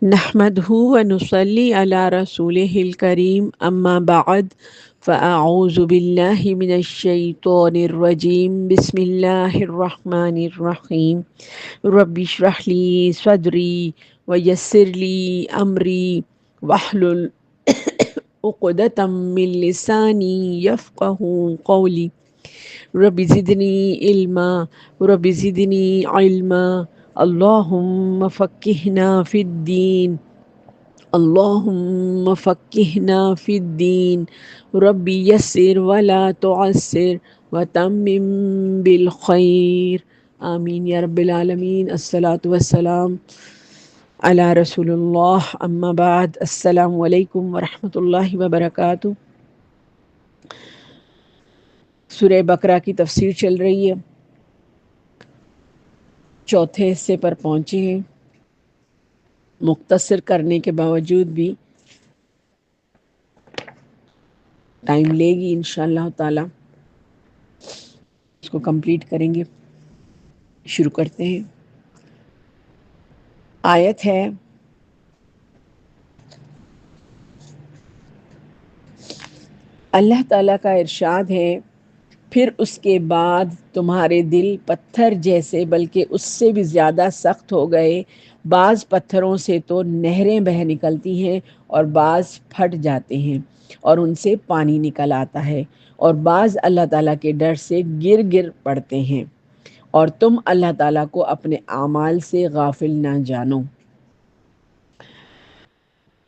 نحمده ونصلي على رسوله الكريم أما بعد فأعوذ بالله من الشيطان الرجيم بسم الله الرحمن الرحيم رب اشرح لي صدري ويسر لي أمري واحلل عقدة من لساني يفقه قولي رب زدني علما رب زدني علما اللهم فقهنا في الدين اللهم فقهنا في الدين ربي يسر ولا تعسر وتمم بالخير آمین یا رب العالمین. الصلاۃ والسلام علی رسول اللہ. اما بعد، السلام علیکم ورحمۃ اللہ وبرکاتہ. سورہ بقرہ کی تفسیر چل رہی ہے، چوتھے حصے پر پہنچے ہیں. مختصر کرنے کے باوجود بھی ٹائم لے گی انشاءاللہ تعالی، اس کو کمپلیٹ کریں گے. شروع کرتے ہیں. آیت ہے اللہ تعالیٰ کا ارشاد ہے، پھر اس کے بعد تمہارے دل پتھر جیسے بلکہ اس سے بھی زیادہ سخت ہو گئے. بعض پتھروں سے تو نہریں بہہ نکلتی ہیں اور بعض پھٹ جاتے ہیں اور ان سے پانی نکل آتا ہے، اور بعض اللہ تعالیٰ کے ڈر سے گر پڑتے ہیں، اور تم اللہ تعالیٰ کو اپنے اعمال سے غافل نہ جانو.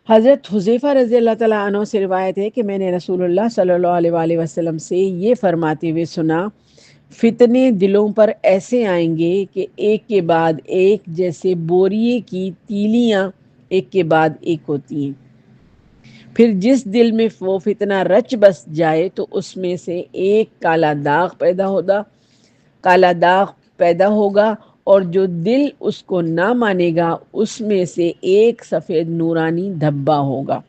حضرت حذیفہ رضی اللہ تعالیٰ عنہ سے روایت ہے کہ میں نے رسول اللہ صلی اللہ علیہ وآلہ وسلم سے یہ فرماتے ہوئے سنا، فتنے دلوں پر ایسے آئیں گے کہ ایک کے بعد ایک، جیسے بوریے کی تیلیاں ایک کے بعد ایک ہوتی ہیں. پھر جس دل میں وہ فتنہ رچ بس جائے تو اس میں سے ایک کالا داغ پیدا ہوگا، اور جو دل اس کو نہ مانے گا اس میں سے ایک سفید نورانی دھبا ہوگا.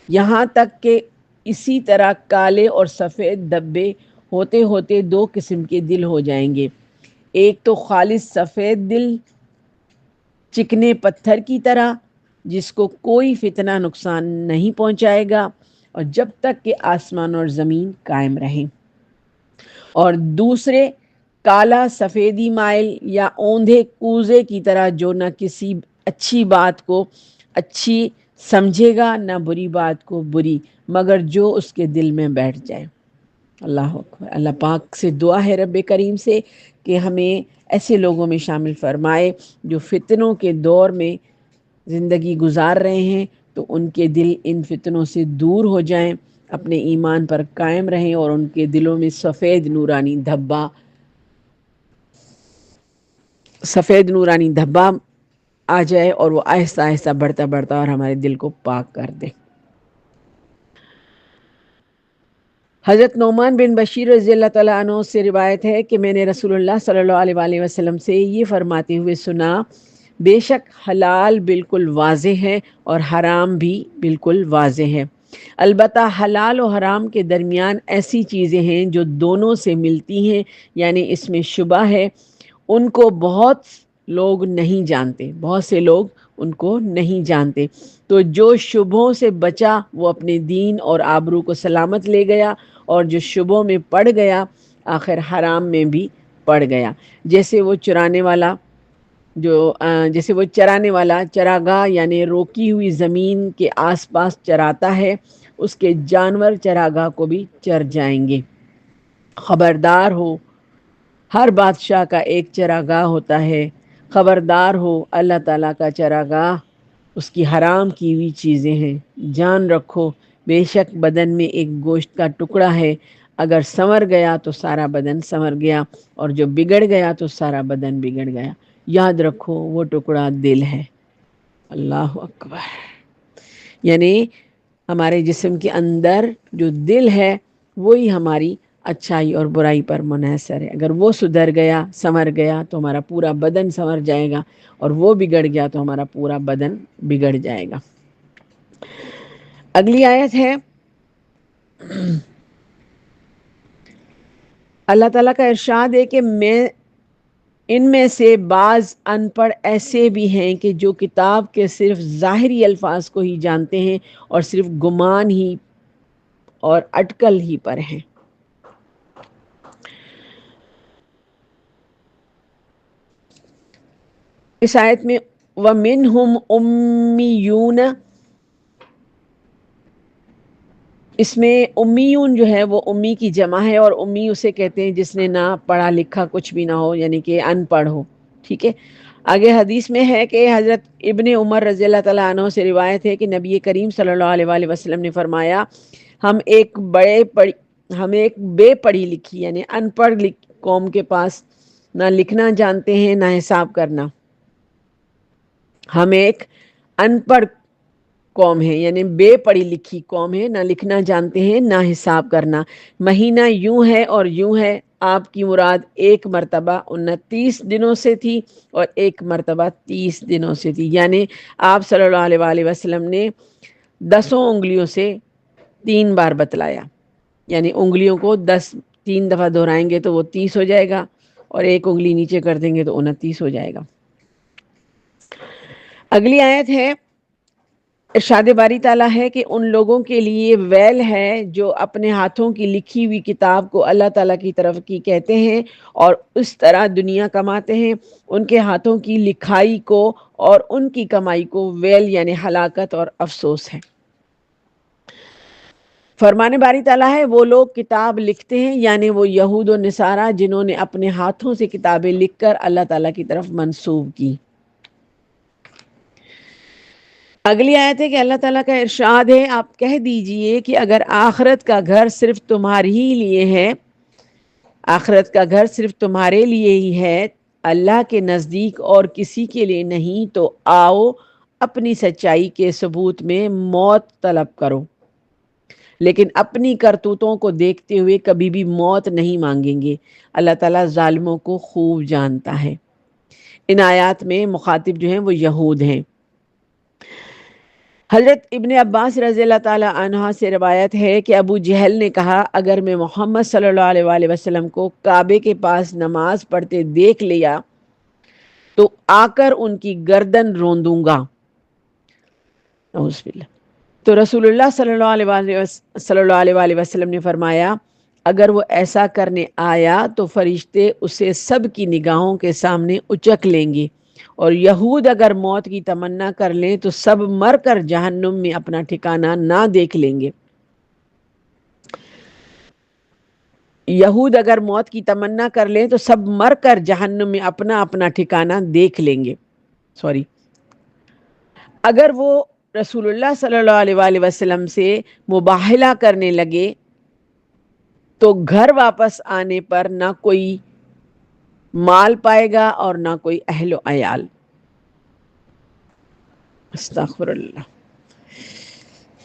یہاں تک کہ اسی طرح کالے اور سفید دھبے ہوتے ہوتے دو قسم کے دل ہو جائیں گے. ایک تو خالص سفید دل، چکنے پتھر کی طرح، جس کو کوئی فتنہ نقصان نہیں پہنچائے گا اور جب تک کہ آسمان اور زمین قائم رہیں. اور دوسرے کالا سفیدی مائل یا اوندھے کوزے کی طرح، جو نہ کسی اچھی بات کو اچھی سمجھے گا نہ بری بات کو بری، مگر جو اس کے دل میں بیٹھ جائے. اللہ اکبر. اللہ پاک سے دعا ہے رب کریم سے کہ ہمیں ایسے لوگوں میں شامل فرمائے جو فتنوں کے دور میں زندگی گزار رہے ہیں، تو ان کے دل ان فتنوں سے دور ہو جائیں، اپنے ایمان پر قائم رہیں اور ان کے دلوں میں سفید نورانی دھبا آ جائے اور وہ آہستہ آہستہ بڑھتا اور ہمارے دل کو پاک کر دے. حضرت نعمان بن بشیر رضی اللہ تعالیٰ عنہ سے روایت ہے کہ میں نے رسول اللہ صلی اللہ علیہ وآلہ وسلم سے یہ فرماتے ہوئے سنا، بے شک حلال بالکل واضح ہے اور حرام بھی بالکل واضح ہے، البتہ حلال و حرام کے درمیان ایسی چیزیں ہیں جو دونوں سے ملتی ہیں، یعنی اس میں شبہ ہے، ان کو بہت سے لوگ ان کو نہیں جانتے. تو جو شبہوں سے بچا وہ اپنے دین اور آبرو کو سلامت لے گیا، اور جو شبہوں میں پڑ گیا آخر حرام میں بھی پڑ گیا. جیسے وہ چرانے والا چراگاہ یعنی روکی ہوئی زمین کے آس پاس چراتا ہے، اس کے جانور چراگاہ کو بھی چر جائیں گے. خبردار ہو، ہر بادشاہ کا ایک چراگاہ ہوتا ہے. خبردار ہو، اللہ تعالیٰ کا چراگاہ اس کی حرام کی ہوئی چیزیں ہیں. جان رکھو، بے شک بدن میں ایک گوشت کا ٹکڑا ہے، اگر سنور گیا تو سارا بدن سنور گیا، اور جو بگڑ گیا تو سارا بدن بگڑ گیا. یاد رکھو وہ ٹکڑا دل ہے. اللہ اکبر. یعنی ہمارے جسم کے اندر جو دل ہے وہی ہماری اچھائی اور برائی پر منحصر ہے. اگر وہ سدھر گیا، سنور گیا تو ہمارا پورا بدن سنور جائے گا، اور وہ بگڑ گیا تو ہمارا پورا بدن بگڑ جائے گا. اگلی آیت ہے، اللہ تعالیٰ کا ارشاد ہے کہ میں ان میں سے بعض ان پڑھ ایسے بھی ہیں کہ جو کتاب کے صرف ظاہری الفاظ کو ہی جانتے ہیں اور صرف گمان ہی اور اٹکل ہی پر ہیں۔ اس آیت میں وَمِنْهُمْ أُمِّيُّونَ، اس میں امیون جو ہے وہ امی کی جمع ہے، اور امی اسے کہتے ہیں جس نے نہ پڑھا لکھا کچھ بھی نہ ہو، یعنی کہ ان پڑھ ہو، ٹھیک ہے۔ آگے حدیث میں ہے کہ حضرت ابن عمر رضی اللہ تعالیٰ عنہ سے روایت ہے کہ نبی کریم صلی اللہ علیہ وآلہ وسلم نے فرمایا، ہم ایک بے پڑھی لکھی یعنی ان پڑھ قوم کے پاس نہ لکھنا جانتے ہیں نہ حساب کرنا، ہم ایک ان پڑھ قوم ہے یعنی بے پڑھی لکھی قوم ہے، نہ لکھنا جانتے ہیں نہ حساب کرنا، مہینہ یوں ہے اور یوں ہے، آپ کی مراد ایک مرتبہ 29 دنوں سے تھی اور ایک مرتبہ 30 دنوں سے تھی، یعنی آپ صلی اللہ علیہ وآلہ وسلم نے 10 انگلیوں سے 3 بار بتلایا، یعنی انگلیوں کو 3 دفعہ دہرائیں گے تو وہ 30 ہو جائے گا، اور ایک انگلی نیچے کر دیں گے تو 29 ہو جائے گا۔ اگلی آیت ہے، ارشاد باری تعالیٰ ہے کہ ان لوگوں کے لیے ویل ہے جو اپنے ہاتھوں کی لکھی ہوئی کتاب کو اللہ تعالیٰ کی طرف کی کہتے ہیں اور اس طرح دنیا کماتے ہیں، ان کے ہاتھوں کی لکھائی کو اور ان کی کمائی کو ویل یعنی ہلاکت اور افسوس ہے۔ فرمان باری تعالیٰ ہے وہ لوگ کتاب لکھتے ہیں یعنی وہ یہود و نصارہ جنہوں نے اپنے ہاتھوں سے کتابیں لکھ کر اللہ تعالیٰ کی طرف منسوب کی۔ اگلی آیت ہے کہ اللہ تعالیٰ کا ارشاد ہے، آپ کہہ دیجئے کہ اگر آخرت کا گھر صرف تمہارے ہی لیے ہے، آخرت کا گھر صرف تمہارے لیے ہی ہے، اللہ کے نزدیک اور کسی کے لیے نہیں، تو آؤ اپنی سچائی کے ثبوت میں موت طلب کرو، لیکن اپنی کرتوتوں کو دیکھتے ہوئے کبھی بھی موت نہیں مانگیں گے، اللہ تعالیٰ ظالموں کو خوب جانتا ہے۔ ان آیات میں مخاطب جو ہیں وہ یہود ہیں۔ حضرت ابن عباس رضی اللہ تعالی عنہ سے روایت ہے کہ ابو جہل نے کہا، اگر میں محمد صلی اللہ علیہ وآلہ وسلم کو کعبے کے پاس نماز پڑھتے دیکھ لیا تو آ کر ان کی گردن روندوں گا، نعوذ باللہ۔ تو رسول اللہ صلی اللہ علیہ وآلہ وسلم نے فرمایا، اگر وہ ایسا کرنے آیا تو فرشتے اسے سب کی نگاہوں کے سامنے اچک لیں گے، اور یہود اگر موت کی تمنا کر لیں تو سب مر کر جہنم میں اپنا ٹھکانہ نہ دیکھ لیں گے۔ یہود اگر موت کی تمنا کر لیں تو سب مر کر جہنم میں اپنا اپنا ٹھکانہ دیکھ لیں گے۔ اگر وہ رسول اللہ صلی اللہ علیہ وآلہ وسلم سے مباہلہ کرنے لگے تو گھر واپس آنے پر نہ کوئی مال پائے گا اور نہ کوئی اہل و عیال۔ استغفر اللہ۔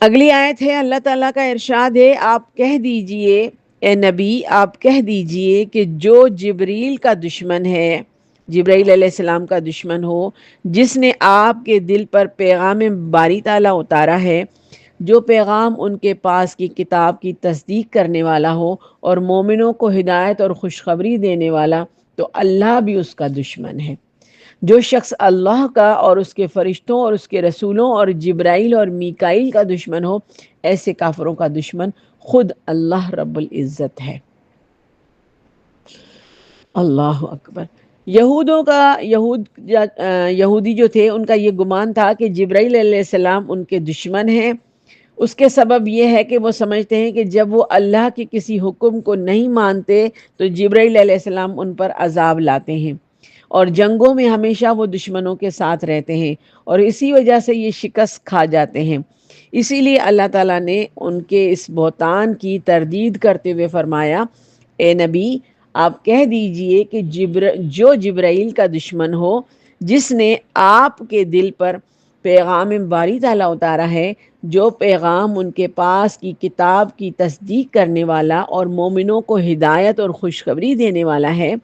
اگلی آیت ہے، اللہ تعالیٰ کا ارشاد ہے، آپ کہہ دیجئے اے نبی، آپ کہہ دیجئے کہ جو جبریل کا دشمن ہے، جبرائیل علیہ السلام کا دشمن ہو، جس نے آپ کے دل پر پیغام باری تعالیٰ اتارا ہے، جو پیغام ان کے پاس کی کتاب کی تصدیق کرنے والا ہو اور مومنوں کو ہدایت اور خوشخبری دینے والا، تو اللہ بھی اس کا دشمن ہے۔ جو شخص اللہ کا اور اس کے فرشتوں اور اس کے رسولوں اور جبرائیل اور میکائیل کا دشمن ہو، ایسے کافروں کا دشمن خود اللہ رب العزت ہے۔ اللہ اکبر۔ یہودی جو تھے ان کا یہ گمان تھا کہ جبرائیل علیہ السلام ان کے دشمن ہیں۔ اس کے سبب یہ ہے کہ وہ سمجھتے ہیں کہ جب وہ اللہ کے کسی حکم کو نہیں مانتے تو جبرائیل علیہ السلام ان پر عذاب لاتے ہیں، اور جنگوں میں ہمیشہ وہ دشمنوں کے ساتھ رہتے ہیں، اور اسی وجہ سے یہ شکست کھا جاتے ہیں۔ اسی لیے اللہ تعالیٰ نے ان کے اس بہتان کی تردید کرتے ہوئے فرمایا، اے نبی آپ کہہ دیجئے کہ جو جبرائیل کا دشمن ہو، جس نے آپ کے دل پر پیغام باری تعالیٰ اتارا ہے، جو پیغام ان کے پاس کی کتاب کی تصدیق کرنے والا اور مومنوں کو ہدایت اور خوشخبری دینے والا ہے،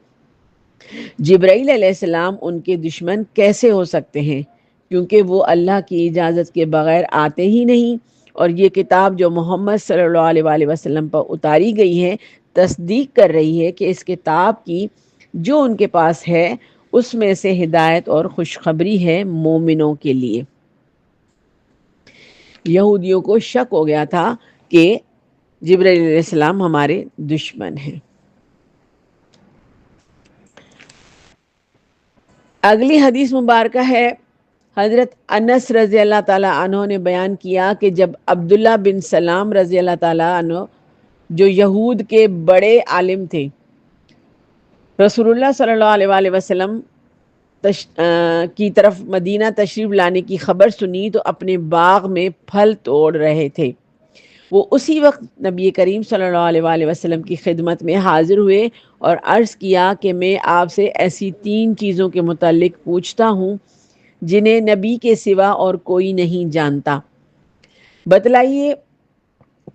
جبرائیل علیہ السلام ان کے دشمن کیسے ہو سکتے ہیں، کیونکہ وہ اللہ کی اجازت کے بغیر آتے ہی نہیں، اور یہ کتاب جو محمد صلی اللہ علیہ وآلہ وسلم پر اتاری گئی ہے تصدیق کر رہی ہے کہ اس کتاب کی جو ان کے پاس ہے اس میں سے ہدایت اور خوشخبری ہے مومنوں کے لیے۔ یہودیوں کو شک ہو گیا تھا کہ جبرائیل علیہ السلام ہمارے دشمن ہیں۔ اگلی حدیث مبارکہ ہے، حضرت انس رضی اللہ تعالیٰ عنہ نے بیان کیا کہ جب عبداللہ بن سلام رضی اللہ تعالیٰ عنہ جو یہود کے بڑے عالم تھے، رسول اللہ صلی اللہ علیہ وآلہ وسلم کی طرف مدینہ تشریف لانے کی خبر سنی تو اپنے باغ میں پھل توڑ رہے تھے۔ وہ اسی وقت نبی کریم صلی اللہ علیہ وآلہ وسلم کی خدمت میں حاضر ہوئے اور عرض کیا کہ میں آپ سے ایسی 3 چیزوں کے متعلق پوچھتا ہوں جنہیں نبی کے سوا اور کوئی نہیں جانتا۔ بتلائیے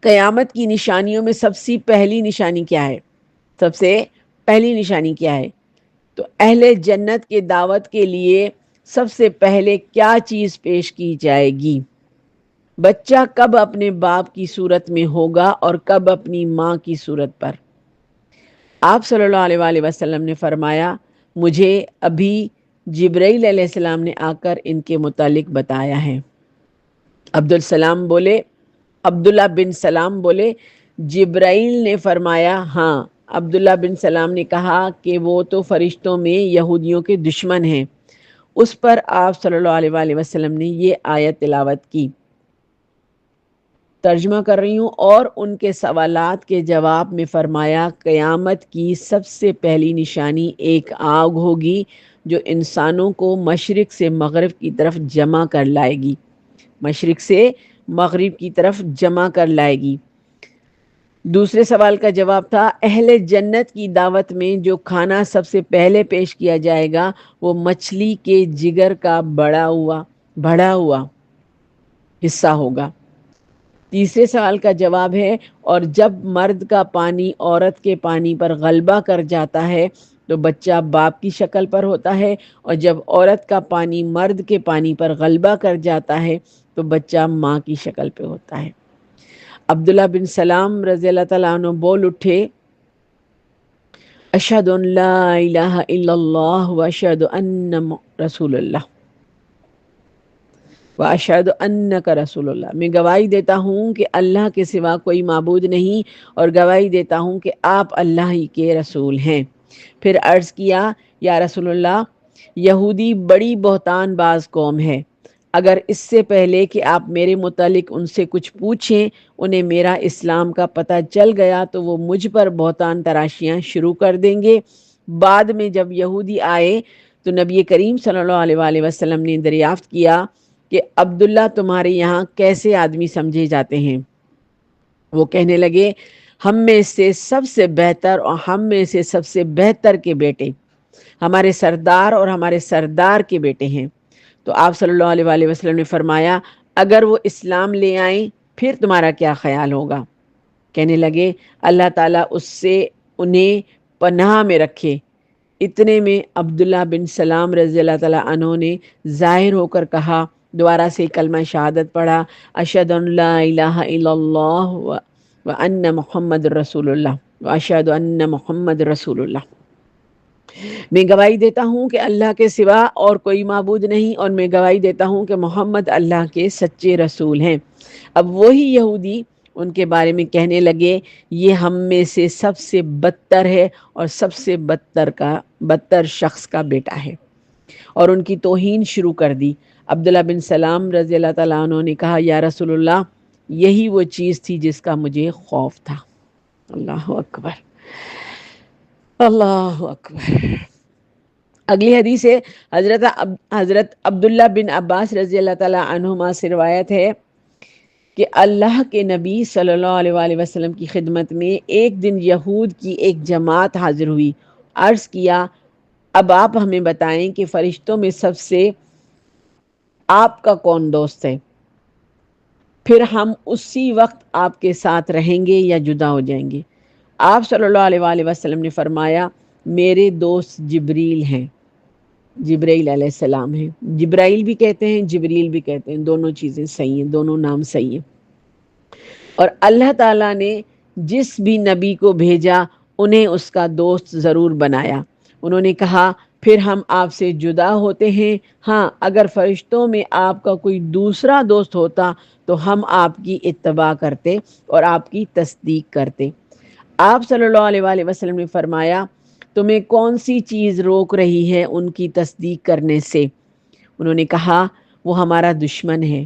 قیامت کی نشانیوں میں سب سے پہلی نشانی کیا ہے؟ سب سے پہلی نشانی کیا ہے؟ تو اہل جنت کے دعوت کے لیے سب سے پہلے کیا چیز پیش کی جائے گی؟ بچہ کب اپنے باپ کی صورت میں ہوگا اور کب اپنی ماں کی صورت پر؟ آپ صلی اللہ علیہ وآلہ وسلم نے فرمایا، مجھے ابھی جبرائیل علیہ السلام نے آ کر ان کے متعلق بتایا ہے۔ عبداللہ بن سلام بولے، جبرائیل نے فرمایا ہاں۔ عبداللہ بن سلام نے کہا کہ وہ تو فرشتوں میں یہودیوں کے دشمن ہیں۔ اس پر آپ صلی اللہ علیہ وآلہ وسلم نے یہ آیت تلاوت کی، ترجمہ کر رہی ہوں، اور ان کے سوالات کے جواب میں فرمایا، قیامت کی سب سے پہلی نشانی ایک آگ ہوگی جو انسانوں کو مشرق سے مغرب کی طرف جمع کر لائے گی، مشرق سے مغرب کی طرف جمع کر لائے گی۔ دوسرے سوال کا جواب تھا، اہل جنت کی دعوت میں جو کھانا سب سے پہلے پیش کیا جائے گا وہ مچھلی کے جگر کا بڑھا ہوا حصہ ہوگا۔ تیسرے سوال کا جواب ہے، اور جب مرد کا پانی عورت کے پانی پر غلبہ کر جاتا ہے تو بچہ باپ کی شکل پر ہوتا ہے، اور جب عورت کا پانی مرد کے پانی پر غلبہ کر جاتا ہے تو بچہ ماں کی شکل پہ ہوتا ہے۔ عبداللہ بن سلام رضی اللہ تعالیٰ عنہ بول اٹھے، اشہد ان لا الہ الا اللہ واشہد ان رسول اللہ واشہد انک رسول اللہ، میں گواہی دیتا ہوں کہ اللہ کے سوا کوئی معبود نہیں، اور گواہی دیتا ہوں کہ آپ اللہ ہی کے رسول ہیں۔ پھر عرض کیا، یا رسول اللہ، یہودی بڑی بہتان باز قوم ہے، اگر اس سے پہلے کہ آپ میرے متعلق ان سے کچھ پوچھیں انہیں میرا اسلام کا پتہ چل گیا تو وہ مجھ پر بہتان تراشیاں شروع کر دیں گے۔ بعد میں جب یہودی آئے تو نبی کریم صلی اللہ علیہ وآلہ وسلم نے دریافت کیا کہ عبداللہ تمہارے یہاں کیسے آدمی سمجھے جاتے ہیں؟ وہ کہنے لگے، ہم میں سے سب سے بہتر اور ہم میں سے سب سے بہتر کے بیٹے، ہمارے سردار اور ہمارے سردار کے بیٹے ہیں۔ تو آپ صلی اللہ علیہ وآلہ وسلم نے فرمایا، اگر وہ اسلام لے آئیں پھر تمہارا کیا خیال ہوگا؟ کہنے لگے، اللہ تعالیٰ اس سے انہیں پناہ میں رکھے۔ اتنے میں عبداللہ بن سلام رضی اللہ تعالیٰ عنہ نے ظاہر ہو کر کہا، دوبارہ سے کلمہ شہادت پڑھا، اشہد ان لا الہ الا اللہ وان محمد رسول اللہ واشہد ان محمد رسول اللہ، میں گواہی دیتا ہوں کہ اللہ کے سوا اور کوئی معبود نہیں، اور میں گواہی دیتا ہوں کہ محمد اللہ کے سچے رسول ہیں۔ اب وہی یہودی ان کے بارے میں کہنے لگے، یہ ہم میں سے سب سے بدتر ہے اور سب سے بدتر شخص کا بیٹا ہے، اور ان کی توہین شروع کر دی۔ عبداللہ بن سلام رضی اللہ تعالیٰ عنہ نے کہا، یا رسول اللہ، یہی وہ چیز تھی جس کا مجھے خوف تھا۔ اللہ اکبر، اللہ اکبر۔ اگلی حدیث ہے، حضرت عبداللہ بن عباس رضی اللہ تعالیٰ عنہما سے روایت ہے کہ اللہ کے نبی صلی اللہ علیہ وآلہ وسلم کی خدمت میں ایک دن یہود کی ایک جماعت حاضر ہوئی۔ عرض کیا، اب آپ ہمیں بتائیں کہ فرشتوں میں سب سے آپ کا کون دوست ہے؟ پھر ہم اسی وقت آپ کے ساتھ رہیں گے یا جدا ہو جائیں گے؟ آپ صلی اللہ علیہ وآلہ وسلم نے فرمایا، میرے دوست جبریل ہیں، جبرائیل علیہ السلام ہیں۔ جبرائیل بھی کہتے ہیں، جبریل بھی کہتے ہیں، دونوں چیزیں صحیح ہیں، دونوں نام صحیح ہیں۔ اور اللہ تعالیٰ نے جس بھی نبی کو بھیجا انہیں اس کا دوست ضرور بنایا۔ انہوں نے کہا، پھر ہم آپ سے جدا ہوتے ہیں۔ ہاں اگر فرشتوں میں آپ کا کوئی دوسرا دوست ہوتا تو ہم آپ کی اتباع کرتے اور آپ کی تصدیق کرتے۔ آپ صلی اللہ علیہ وآلہ وسلم نے فرمایا تمہیں کون سی چیز روک رہی ہے ان کی تصدیق کرنے سے؟ انہوں نے کہا وہ ہمارا دشمن ہے۔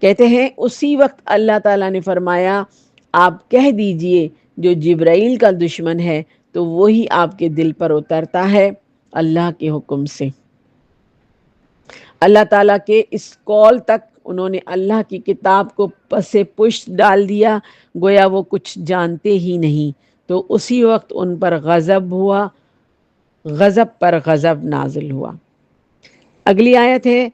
کہتے ہیں اسی وقت اللہ تعالیٰ نے فرمایا آپ کہہ دیجئے جو جبرائیل کا دشمن ہے تو وہی آپ کے دل پر اترتا ہے اللہ کے حکم سے۔ اللہ تعالیٰ کے اس قول تک انہوں نے اللہ کی کتاب کو پس پشت ڈال دیا، گویا وہ کچھ جانتے ہی نہیں، تو اسی وقت ان پر غضب ہوا، غضب پر غضب نازل ہوا۔ اگلی آیت ہے،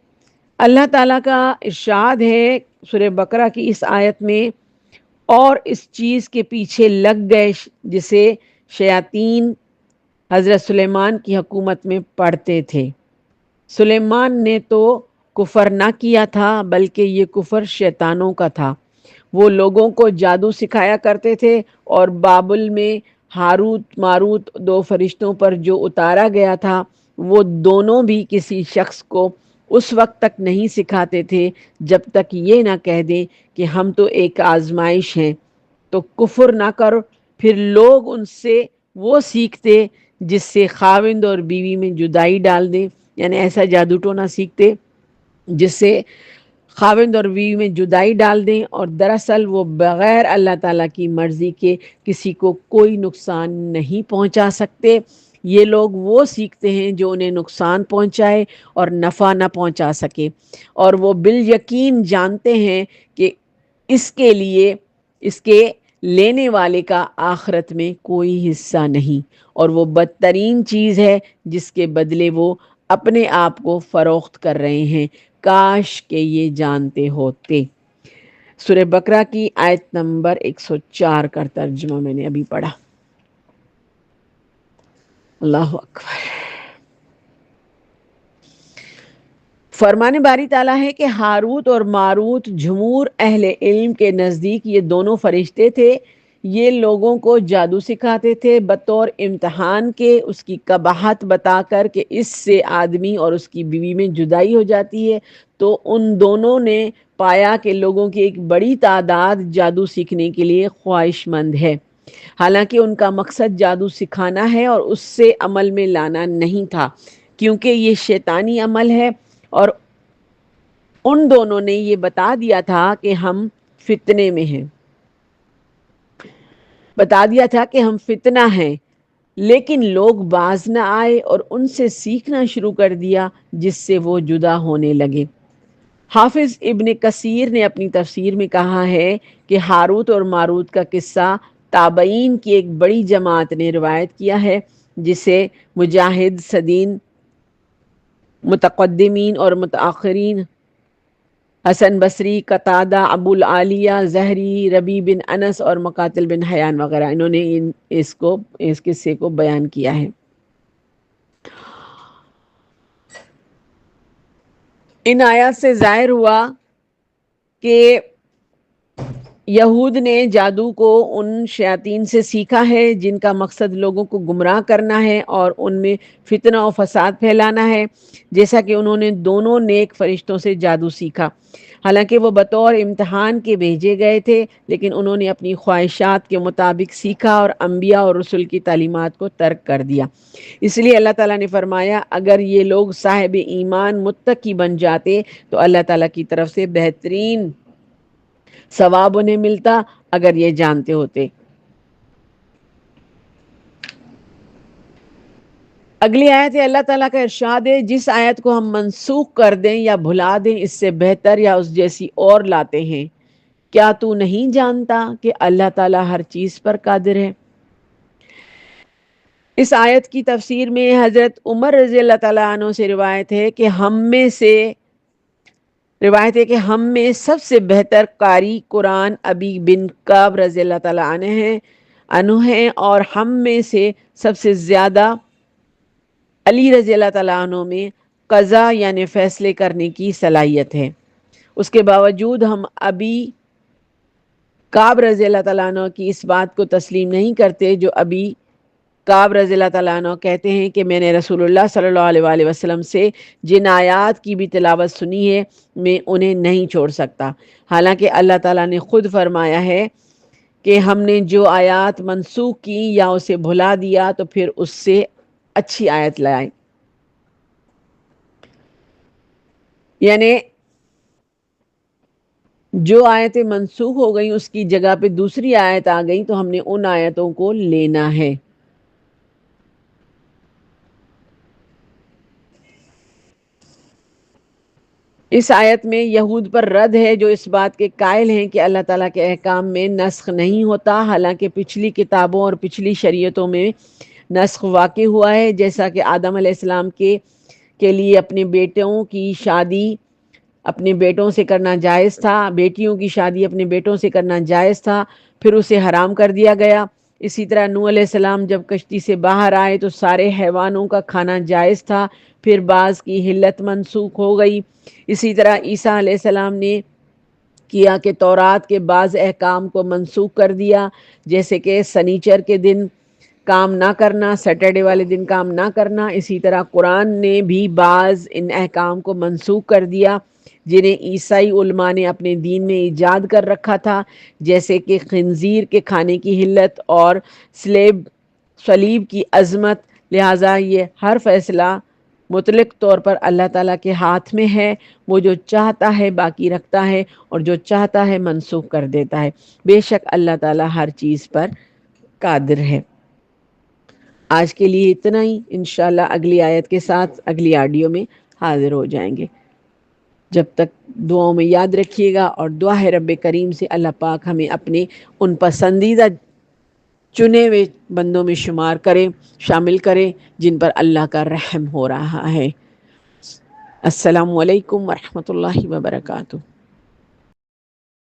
اللہ تعالیٰ کا ارشاد ہے سورہ بقرہ کی اس آیت میں، اور اس چیز کے پیچھے لگ گئے جسے شیاطین حضرت سلیمان کی حکومت میں پڑھتے تھے۔ سلیمان نے تو کفر نہ کیا تھا بلکہ یہ کفر شیطانوں کا تھا۔ وہ لوگوں کو جادو سکھایا کرتے تھے، اور بابل میں ہاروت ماروت دو فرشتوں پر جو اتارا گیا تھا وہ دونوں بھی کسی شخص کو اس وقت تک نہیں سکھاتے تھے جب تک یہ نہ کہہ دیں کہ ہم تو ایک آزمائش ہیں، تو کفر نہ کرو۔ پھر لوگ ان سے وہ سیکھتے جس سے خاوند اور بیوی میں جدائی ڈال دیں، یعنی ایسا جادو ٹونا سیکھتے جس سے خاوند اور بیوی میں جدائی ڈال دیں، اور دراصل وہ بغیر اللہ تعالیٰ کی مرضی کے کسی کو کوئی نقصان نہیں پہنچا سکتے۔ یہ لوگ وہ سیکھتے ہیں جو انہیں نقصان پہنچائے اور نفع نہ پہنچا سکے، اور وہ بالیقین جانتے ہیں کہ اس کے لیے اس کے لینے والے کا آخرت میں کوئی حصہ نہیں، اور وہ بدترین چیز ہے جس کے بدلے وہ اپنے آپ کو فروخت کر رہے ہیں، کاش کہ یہ جانتے ہوتے۔ سورہ بقرہ کی آیت نمبر 104 کا ترجمہ میں نے ابھی پڑھا۔ اللہ اکبر۔ فرمان باری تعالیٰ ہے کہ ہاروت اور ماروت جمہور اہل علم کے نزدیک یہ دونوں فرشتے تھے۔ یہ لوگوں کو جادو سکھاتے تھے بطور امتحان کے، اس کی قباحت بتا کر کہ اس سے آدمی اور اس کی بیوی میں جدائی ہو جاتی ہے، تو ان دونوں نے پایا کہ لوگوں کی ایک بڑی تعداد جادو سیکھنے کے لیے خواہش مند ہے، حالانکہ ان کا مقصد جادو سکھانا ہے اور اس سے عمل میں لانا نہیں تھا، کیونکہ یہ شیطانی عمل ہے، اور ان دونوں نے یہ بتا دیا تھا کہ ہم فتنے میں ہیں، بتا دیا تھا کہ ہم فتنہ ہیں، لیکن لوگ باز نہ آئے اور ان سے سیکھنا شروع کر دیا جس سے وہ جدا ہونے لگے۔ حافظ ابن کثیر نے اپنی تفسیر میں کہا ہے کہ ہاروت اور ماروت کا قصہ تابعین کی ایک بڑی جماعت نے روایت کیا ہے، جسے مجاہد، سدین، متقدمین اور متاخرین، حسن بصری، قتادہ، ابو العالیہ، زہری، ربی بن انس اور مقاتل بن حیان وغیرہ، انہوں نے اس قصے کو بیان کیا ہے۔ ان آیات سے ظاہر ہوا کہ یہود نے جادو کو ان شیاطین سے سیکھا ہے جن کا مقصد لوگوں کو گمراہ کرنا ہے اور ان میں فتنہ و فساد پھیلانا ہے، جیسا کہ انہوں نے دونوں نیک فرشتوں سے جادو سیکھا، حالانکہ وہ بطور امتحان کے بھیجے گئے تھے، لیکن انہوں نے اپنی خواہشات کے مطابق سیکھا اور انبیاء اور رسل کی تعلیمات کو ترک کر دیا۔ اس لیے اللہ تعالیٰ نے فرمایا اگر یہ لوگ صاحب ایمان متقی بن جاتے تو اللہ تعالیٰ کی طرف سے بہترین ثواب انہیں ملتا اگر یہ جانتے ہوتے۔ اگلی آیت ہے، اللہ تعالیٰ کا ارشاد ہے جس آیت کو ہم منسوخ کر دیں یا بھلا دیں اس سے بہتر یا اس جیسی اور لاتے ہیں، کیا تو نہیں جانتا کہ اللہ تعالیٰ ہر چیز پر قادر ہے؟ اس آیت کی تفسیر میں حضرت عمر رضی اللہ تعالیٰ عنہ سے روایت ہے کہ ہم میں سب سے بہتر قاری قرآن ابی بن کعب رضی اللہ تعالیٰ عنہ ہیں، اور ہم میں سے سب سے زیادہ علی رضی اللہ تعالیٰ عنہ میں قضا یعنی فیصلے کرنے کی صلاحیت ہے۔ اس کے باوجود ہم ابی کعب رضی اللہ تعالیٰ عنہ کی اس بات کو تسلیم نہیں کرتے جو ابی کعب رضی اللہ تعالیٰ عنہ کہتے ہیں کہ میں نے رسول اللہ صلی اللہ علیہ وآلہ وسلم سے جن آیات کی بھی تلاوت سنی ہے میں انہیں نہیں چھوڑ سکتا، حالانکہ اللہ تعالیٰ نے خود فرمایا ہے کہ ہم نے جو آیات منسوخ کی یا اسے بھلا دیا تو پھر اس سے اچھی آیت لائیں. یعنی جو آیتیں منسوخ ہو گئیں اس کی جگہ پہ دوسری آیت آ گئی تو ہم نے ان آیتوں کو لینا ہے. اس آیت میں یہود پر رد ہے جو اس بات کے قائل ہیں کہ اللہ تعالیٰ کے احکام میں نسخ نہیں ہوتا، حالانکہ پچھلی کتابوں اور پچھلی شریعتوں میں نسخ واقع ہوا ہے، جیسا کہ آدم علیہ السلام کے لیے اپنے بیٹوں کی شادی اپنے بیٹوں سے کرنا جائز تھا، بیٹیوں کی شادی اپنے بیٹوں سے کرنا جائز تھا، پھر اسے حرام کر دیا گیا. اسی طرح نوح علیہ السلام جب کشتی سے باہر آئے تو سارے حیوانوں کا کھانا جائز تھا، پھر بعض کی حلت منسوخ ہو گئی. اسی طرح عیسیٰ علیہ السلام نے کیا کہ تورات کے بعض احکام کو منسوخ کر دیا، جیسے کہ سنیچر کے دن کام نہ کرنا، سیٹرڈے والے دن کام نہ کرنا. اسی طرح قرآن نے بھی بعض ان احکام کو منسوخ کر دیا جنہیں عیسائی علماء نے اپنے دین میں ایجاد کر رکھا تھا، جیسے کہ خنزیر کے کھانے کی حلت اور صلیب کی عظمت. لہٰذا یہ ہر فیصلہ مطلق طور پر اللہ تعالیٰ کے ہاتھ میں ہے، وہ جو چاہتا ہے باقی رکھتا ہے اور جو چاہتا ہے منسوخ کر دیتا ہے. بے شک اللہ تعالیٰ ہر چیز پر قادر ہے. آج کے لیے اتنا ہی، انشاءاللہ اگلی آیت کے ساتھ اگلی آڈیو میں حاضر ہو جائیں گے. جب تک دعاؤں میں یاد رکھیے گا اور دعا ہے رب کریم سے اللہ پاک ہمیں اپنے ان پسندیدہ چنے ہوئے بندوں میں شامل کریں جن پر اللہ کا رحم ہو رہا ہے. السلام علیکم ورحمۃ اللہ وبرکاتہ.